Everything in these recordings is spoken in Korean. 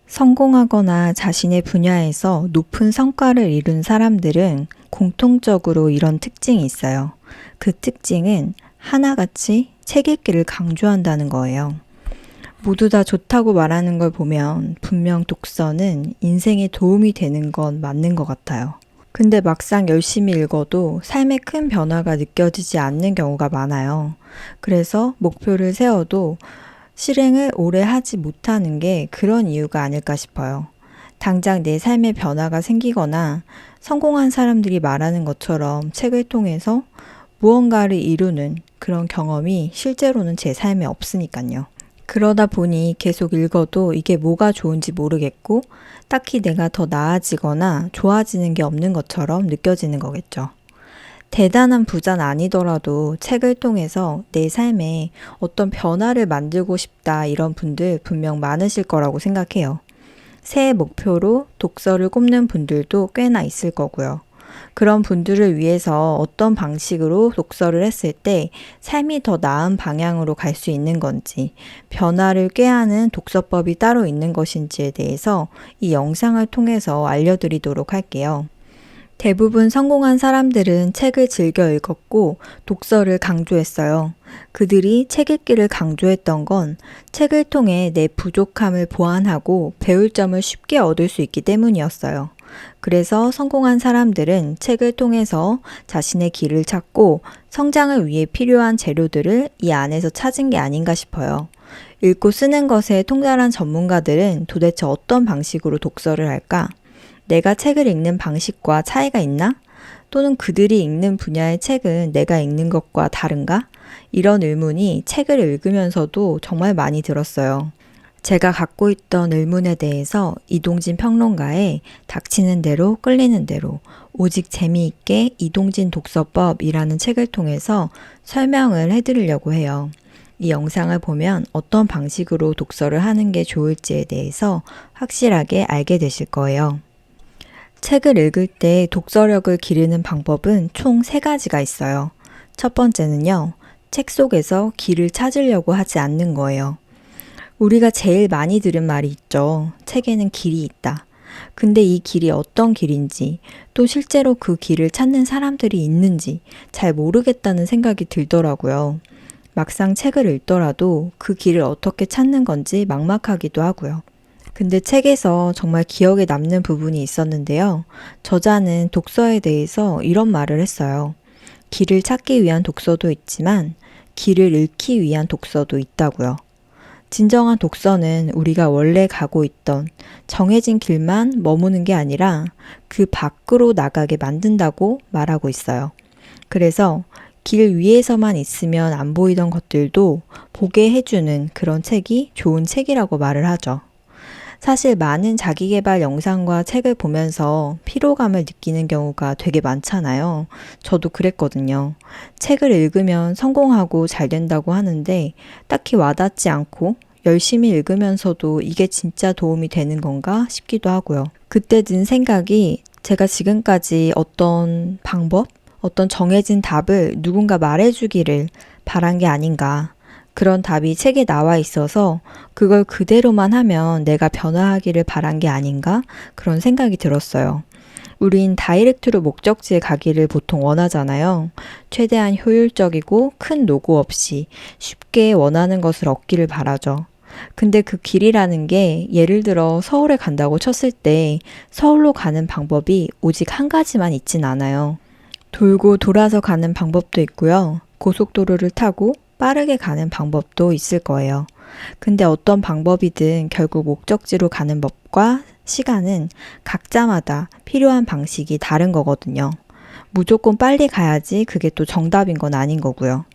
성공하거나 자신의 분야에서 높은 성과를 이룬 사람들은 공통적으로 이런 특징이 있어요. 그 특징은 하나같이 책 읽기를 강조한다는 거예요. 모두 다 좋다고 말하는 걸 보면 분명 독서는 인생에 도움이 되는 건 맞는 것 같아요. 근데 막상 열심히 읽어도 삶에 큰 변화가 느껴지지 않는 경우가 많아요. 그래서 목표를 세워도 실행을 오래 하지 못하는 게 그런 이유가 아닐까 싶어요. 당장 내 삶에 변화가 생기거나 성공한 사람들이 말하는 것처럼 책을 통해서 무언가를 이루는 그런 경험이 실제로는 제 삶에 없으니까요. 그러다 보니 계속 읽어도 이게 뭐가 좋은지 모르겠고 딱히 내가 더 나아지거나 좋아지는 게 없는 것처럼 느껴지는 거겠죠. 대단한 부자는 아니더라도 책을 통해서 내 삶에 어떤 변화를 만들고 싶다 이런 분들 분명 많으실 거라고 생각해요. 새해 목표로 독서를 꼽는 분들도 꽤나 있을 거고요. 그런 분들을 위해서 어떤 방식으로 독서를 했을 때 삶이 더 나은 방향으로 갈 수 있는 건지, 변화를 꾀하는 독서법이 따로 있는 것인지에 대해서 이 영상을 통해서 알려드리도록 할게요. 대부분 성공한 사람들은 책을 즐겨 읽었고 독서를 강조했어요. 그들이 책 읽기를 강조했던 건 책을 통해 내 부족함을 보완하고 배울 점을 쉽게 얻을 수 있기 때문이었어요. 그래서 성공한 사람들은 책을 통해서 자신의 길을 찾고 성장을 위해 필요한 재료들을 이 안에서 찾은 게 아닌가 싶어요. 읽고 쓰는 것에 통달한 전문가들은 도대체 어떤 방식으로 독서를 할까? 내가 책을 읽는 방식과 차이가 있나? 또는 그들이 읽는 분야의 책은 내가 읽는 것과 다른가? 이런 의문이 책을 읽으면서도 정말 많이 들었어요. 제가 갖고 있던 의문에 대해서 이동진 평론가의 닥치는 대로 끌리는 대로 오직 재미있게 이동진 독서법이라는 책을 통해서 설명을 해드리려고 해요. 이 영상을 보면 어떤 방식으로 독서를 하는 게 좋을지에 대해서 확실하게 알게 되실 거예요. 책을 읽을 때 독서력을 기르는 방법은 총 3가지가 있어요. 첫 번째는요, 책 속에서 길을 찾으려고 하지 않는 거예요. 우리가 제일 많이 들은 말이 있죠. 책에는 길이 있다. 근데 이 길이 어떤 길인지, 또 실제로 그 길을 찾는 사람들이 있는지 잘 모르겠다는 생각이 들더라고요. 막상 책을 읽더라도 그 길을 어떻게 찾는 건지 막막하기도 하고요. 근데 책에서 정말 기억에 남는 부분이 있었는데요. 저자는 독서에 대해서 이런 말을 했어요. 길을 찾기 위한 독서도 있지만 길을 잃기 위한 독서도 있다고요. 진정한 독서는 우리가 원래 가고 있던 정해진 길만 머무는 게 아니라 그 밖으로 나가게 만든다고 말하고 있어요. 그래서 길 위에서만 있으면 안 보이던 것들도 보게 해주는 그런 책이 좋은 책이라고 말을 하죠. 사실 많은 자기계발 영상과 책을 보면서 피로감을 느끼는 경우가 되게 많잖아요. 저도 그랬거든요. 책을 읽으면 성공하고 잘 된다고 하는데 딱히 와닿지 않고 열심히 읽으면서도 이게 진짜 도움이 되는 건가 싶기도 하고요. 그때 든 생각이 제가 지금까지 어떤 방법, 어떤 정해진 답을 누군가 말해주기를 바란 게 아닌가. 그런 답이 책에 나와 있어서 그걸 그대로만 하면 내가 변화하기를 바란 게 아닌가? 그런 생각이 들었어요. 우린 다이렉트로 목적지에 가기를 보통 원하잖아요. 최대한 효율적이고 큰 노고 없이 쉽게 원하는 것을 얻기를 바라죠. 근데 그 길이라는 게 예를 들어 서울에 간다고 쳤을 때 서울로 가는 방법이 오직 한 가지만 있진 않아요. 돌고 돌아서 가는 방법도 있고요. 고속도로를 타고 빠르게 가는 방법도 있을 거예요. 근데 어떤 방법이든 결국 목적지로 가는 법과 시간은 각자마다 필요한 방식이 다른 거거든요. 무조건 빨리 가야지 그게 또 정답인 건 아닌 거고요.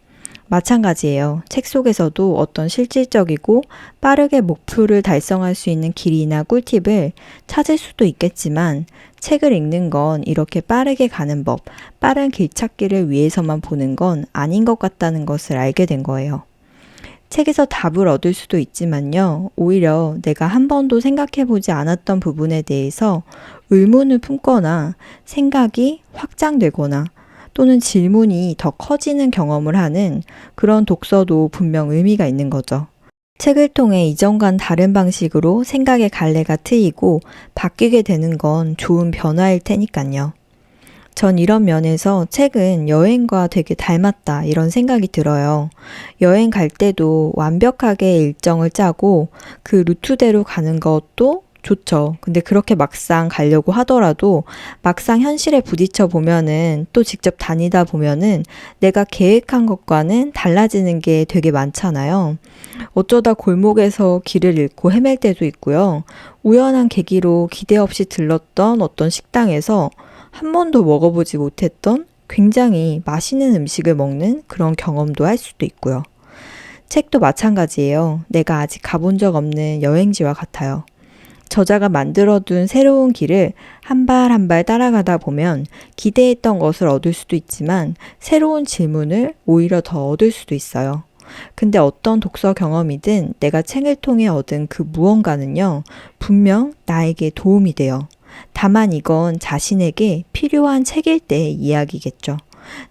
마찬가지예요. 책 속에서도 어떤 실질적이고 빠르게 목표를 달성할 수 있는 길이나 꿀팁을 찾을 수도 있겠지만 책을 읽는 건 이렇게 빠르게 가는 법, 빠른 길 찾기를 위해서만 보는 건 아닌 것 같다는 것을 알게 된 거예요. 책에서 답을 얻을 수도 있지만요. 오히려 내가 한 번도 생각해보지 않았던 부분에 대해서 의문을 품거나 생각이 확장되거나 또는 질문이 더 커지는 경험을 하는 그런 독서도 분명 의미가 있는 거죠. 책을 통해 이전과는 다른 방식으로 생각의 갈래가 트이고 바뀌게 되는 건 좋은 변화일 테니까요. 전 이런 면에서 책은 여행과 되게 닮았다 이런 생각이 들어요. 여행 갈 때도 완벽하게 일정을 짜고 그 루트대로 가는 것도 좋죠. 근데 그렇게 막상 가려고 하더라도 막상 현실에 부딪혀 보면은 또 직접 다니다 보면은 내가 계획한 것과는 달라지는 게 되게 많잖아요. 어쩌다 골목에서 길을 잃고 헤맬 때도 있고요. 우연한 계기로 기대 없이 들렀던 어떤 식당에서 한 번도 먹어보지 못했던 굉장히 맛있는 음식을 먹는 그런 경험도 할 수도 있고요. 책도 마찬가지예요. 내가 아직 가본 적 없는 여행지와 같아요. 저자가 만들어둔 새로운 길을 한 발 한 발 따라가다 보면 기대했던 것을 얻을 수도 있지만 새로운 질문을 오히려 더 얻을 수도 있어요. 근데 어떤 독서 경험이든 내가 책을 통해 얻은 그 무언가는요, 분명 나에게 도움이 돼요. 다만 이건 자신에게 필요한 책일 때의 이야기겠죠.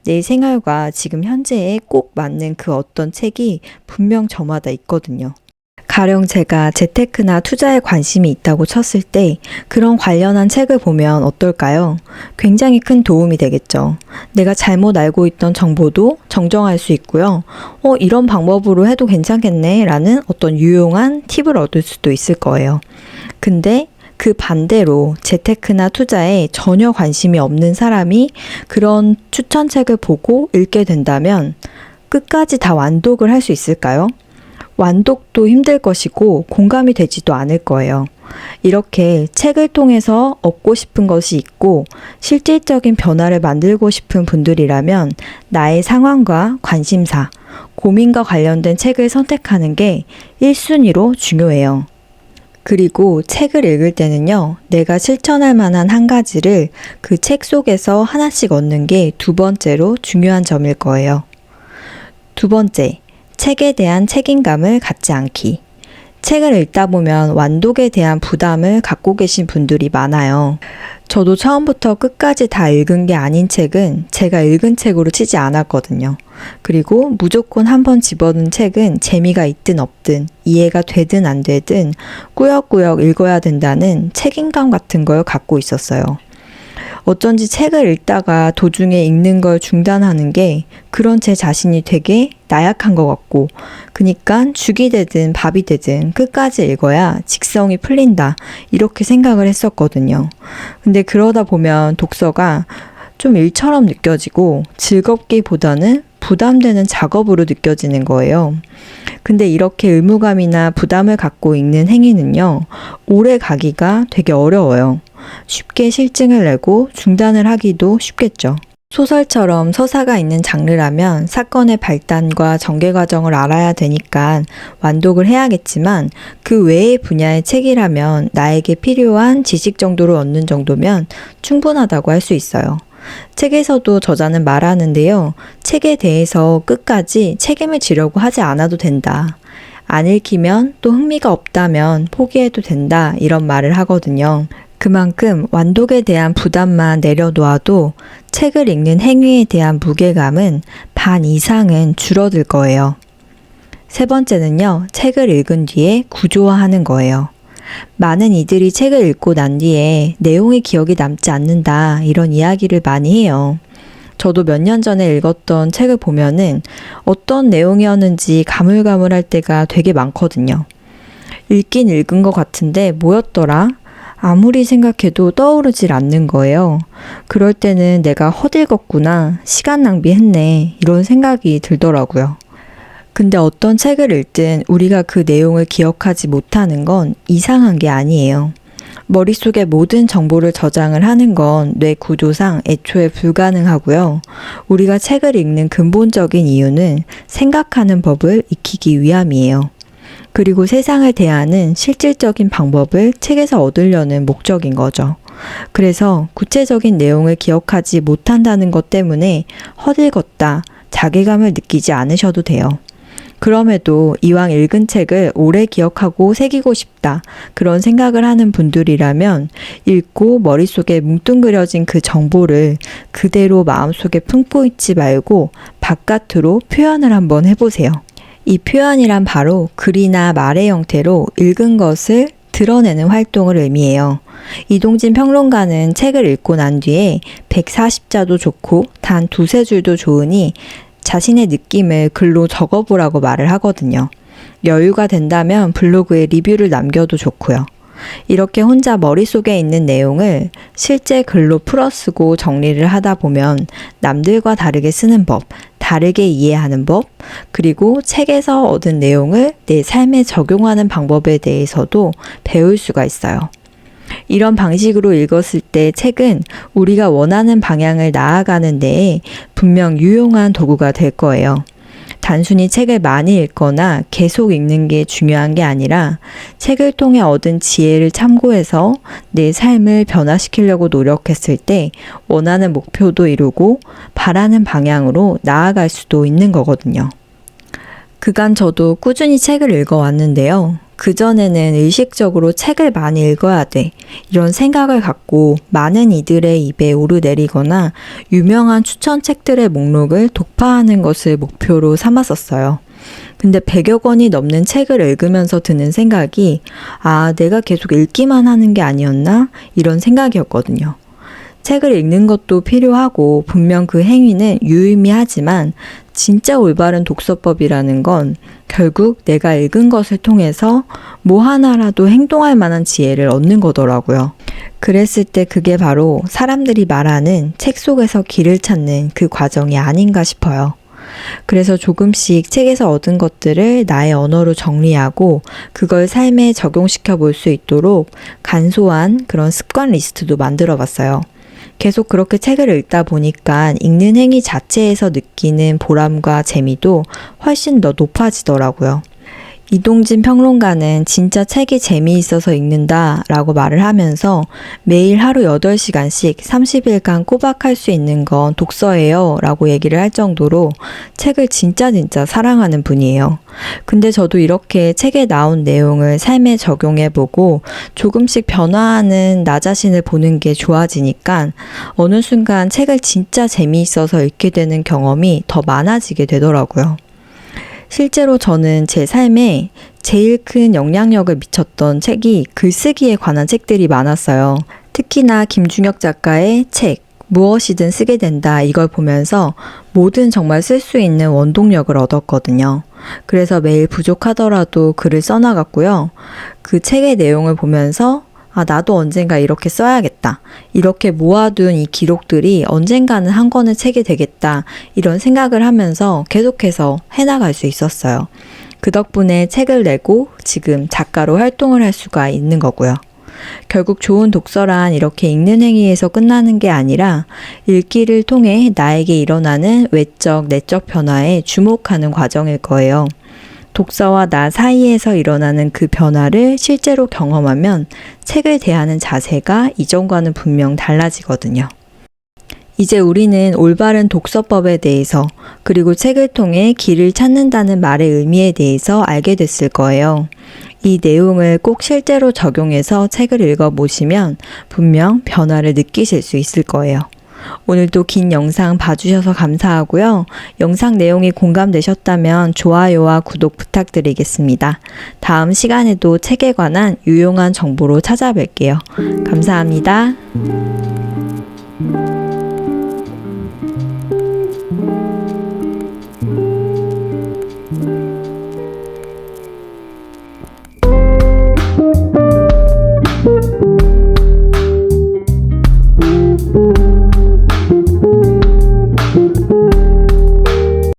내 생활과 지금 현재에 꼭 맞는 그 어떤 책이 분명 저마다 있거든요. 가령 제가 재테크나 투자에 관심이 있다고 쳤을 때 그런 관련한 책을 보면 어떨까요? 굉장히 큰 도움이 되겠죠. 내가 잘못 알고 있던 정보도 정정할 수 있고요. 이런 방법으로 해도 괜찮겠네 라는 어떤 유용한 팁을 얻을 수도 있을 거예요. 근데 그 반대로 재테크나 투자에 전혀 관심이 없는 사람이 그런 추천책을 보고 읽게 된다면 끝까지 다 완독을 할 수 있을까요? 완독도 힘들 것이고 공감이 되지도 않을 거예요. 이렇게 책을 통해서 얻고 싶은 것이 있고 실질적인 변화를 만들고 싶은 분들이라면 나의 상황과 관심사, 고민과 관련된 책을 선택하는 게 1순위로 중요해요. 그리고 책을 읽을 때는요, 내가 실천할 만한 한 가지를 그 책 속에서 하나씩 얻는 게 두 번째로 중요한 점일 거예요. 두 번째, 책에 대한 책임감을 갖지 않기. 책을 읽다 보면 완독에 대한 부담을 갖고 계신 분들이 많아요. 저도 처음부터 끝까지 다 읽은 게 아닌 책은 제가 읽은 책으로 치지 않았거든요. 그리고 무조건 한번 집어든 책은 재미가 있든 없든 이해가 되든 안 되든 꾸역꾸역 읽어야 된다는 책임감 같은 걸 갖고 있었어요. 어쩐지 책을 읽다가 도중에 읽는 걸 중단하는 게 그런 제 자신이 되게 나약한 것 같고, 그니까 죽이 되든 밥이 되든 끝까지 읽어야 직성이 풀린다 이렇게 생각을 했었거든요. 근데 그러다 보면 독서가 좀 일처럼 느껴지고 즐겁기보다는 부담되는 작업으로 느껴지는 거예요. 근데 이렇게 의무감이나 부담을 갖고 읽는 행위는요, 오래 가기가 되게 어려워요. 쉽게 실증을 내고 중단을 하기도 쉽겠죠. 소설처럼 서사가 있는 장르라면 사건의 발단과 전개 과정을 알아야 되니까 완독을 해야겠지만 그 외의 분야의 책이라면 나에게 필요한 지식 정도를 얻는 정도면 충분하다고 할 수 있어요. 책에서도 저자는 말하는데요. 책에 대해서 끝까지 책임을 지려고 하지 않아도 된다. 안 읽히면 또 흥미가 없다면 포기해도 된다. 이런 말을 하거든요. 그만큼 완독에 대한 부담만 내려놓아도 책을 읽는 행위에 대한 무게감은 반 이상은 줄어들 거예요. 세 번째는요, 책을 읽은 뒤에 구조화하는 거예요. 많은 이들이 책을 읽고 난 뒤에 내용이 기억이 남지 않는다 이런 이야기를 많이 해요. 저도 몇 년 전에 읽었던 책을 보면은 어떤 내용이었는지 가물가물할 때가 되게 많거든요. 읽긴 읽은 것 같은데 뭐였더라? 아무리 생각해도 떠오르질 않는 거예요. 그럴 때는 내가 헛읽었구나, 시간 낭비했네 이런 생각이 들더라고요. 근데 어떤 책을 읽든 우리가 그 내용을 기억하지 못하는 건 이상한 게 아니에요. 머릿속에 모든 정보를 저장을 하는 건 뇌 구조상 애초에 불가능하고요. 우리가 책을 읽는 근본적인 이유는 생각하는 법을 익히기 위함이에요. 그리고 세상을 대하는 실질적인 방법을 책에서 얻으려는 목적인 거죠. 그래서 구체적인 내용을 기억하지 못한다는 것 때문에 헛읽었다, 자괴감을 느끼지 않으셔도 돼요. 그럼에도 이왕 읽은 책을 오래 기억하고 새기고 싶다, 그런 생각을 하는 분들이라면 읽고 머릿속에 뭉뚱그려진 그 정보를 그대로 마음속에 품고 있지 말고 바깥으로 표현을 한번 해보세요. 이 표현이란 바로 글이나 말의 형태로 읽은 것을 드러내는 활동을 의미해요. 이동진 평론가는 책을 읽고 난 뒤에 140자도 좋고 단 두세 줄도 좋으니 자신의 느낌을 글로 적어보라고 말을 하거든요. 여유가 된다면 블로그에 리뷰를 남겨도 좋고요. 이렇게 혼자 머릿속에 있는 내용을 실제 글로 풀어쓰고 정리를 하다 보면 남들과 다르게 쓰는 법, 다르게 이해하는 법, 그리고 책에서 얻은 내용을 내 삶에 적용하는 방법에 대해서도 배울 수가 있어요. 이런 방식으로 읽었을 때 책은 우리가 원하는 방향을 나아가는 데에 분명 유용한 도구가 될 거예요. 단순히 책을 많이 읽거나 계속 읽는 게 중요한 게 아니라 책을 통해 얻은 지혜를 참고해서 내 삶을 변화시키려고 노력했을 때 원하는 목표도 이루고 바라는 방향으로 나아갈 수도 있는 거거든요. 그간 저도 꾸준히 책을 읽어왔는데요. 그전에는 의식적으로 책을 많이 읽어야 돼, 이런 생각을 갖고 많은 이들의 입에 오르내리거나 유명한 추천책들의 목록을 독파하는 것을 목표로 삼았었어요. 근데 100여 권이 넘는 책을 읽으면서 드는 생각이 내가 계속 읽기만 하는 게 아니었나? 이런 생각이었거든요. 책을 읽는 것도 필요하고 분명 그 행위는 유의미하지만 진짜 올바른 독서법이라는 건 결국 내가 읽은 것을 통해서 뭐 하나라도 행동할 만한 지혜를 얻는 거더라고요. 그랬을 때 그게 바로 사람들이 말하는 책 속에서 길을 찾는 그 과정이 아닌가 싶어요. 그래서 조금씩 책에서 얻은 것들을 나의 언어로 정리하고 그걸 삶에 적용시켜 볼 수 있도록 간소한 그런 습관 리스트도 만들어 봤어요. 계속 그렇게 책을 읽다 보니까 읽는 행위 자체에서 느끼는 보람과 재미도 훨씬 더 높아지더라고요. 이동진 평론가는 진짜 책이 재미있어서 읽는다 라고 말을 하면서 매일 하루 8시간씩 30일간 꼬박 할 수 있는 건 독서예요 라고 얘기를 할 정도로 책을 진짜 사랑하는 분이에요. 근데 저도 이렇게 책에 나온 내용을 삶에 적용해보고 조금씩 변화하는 나 자신을 보는 게 좋아지니까 어느 순간 책을 진짜 재미있어서 읽게 되는 경험이 더 많아지게 되더라고요. 실제로 저는 제 삶에 제일 큰 영향력을 미쳤던 책이 글쓰기에 관한 책들이 많았어요. 특히나 김중혁 작가의 책, 무엇이든 쓰게 된다, 이걸 보면서 뭐든 정말 쓸 수 있는 원동력을 얻었거든요. 그래서 매일 부족하더라도 글을 써나갔고요. 그 책의 내용을 보면서 나도 언젠가 이렇게 써야겠다, 이렇게 모아둔 이 기록들이 언젠가는 한 권의 책이 되겠다, 이런 생각을 하면서 계속해서 해나갈 수 있었어요. 그 덕분에 책을 내고 지금 작가로 활동을 할 수가 있는 거고요. 결국 좋은 독서란 이렇게 읽는 행위에서 끝나는 게 아니라 읽기를 통해 나에게 일어나는 외적, 내적 변화에 주목하는 과정일 거예요. 독서와 나 사이에서 일어나는 그 변화를 실제로 경험하면 책을 대하는 자세가 이전과는 분명 달라지거든요. 이제 우리는 올바른 독서법에 대해서, 그리고 책을 통해 길을 찾는다는 말의 의미에 대해서 알게 됐을 거예요. 이 내용을 꼭 실제로 적용해서 책을 읽어보시면 분명 변화를 느끼실 수 있을 거예요. 오늘도 긴 영상 봐주셔서 감사하고요. 영상 내용이 공감되셨다면 좋아요와 구독 부탁드리겠습니다. 다음 시간에도 책에 관한 유용한 정보로 찾아뵐게요. 감사합니다.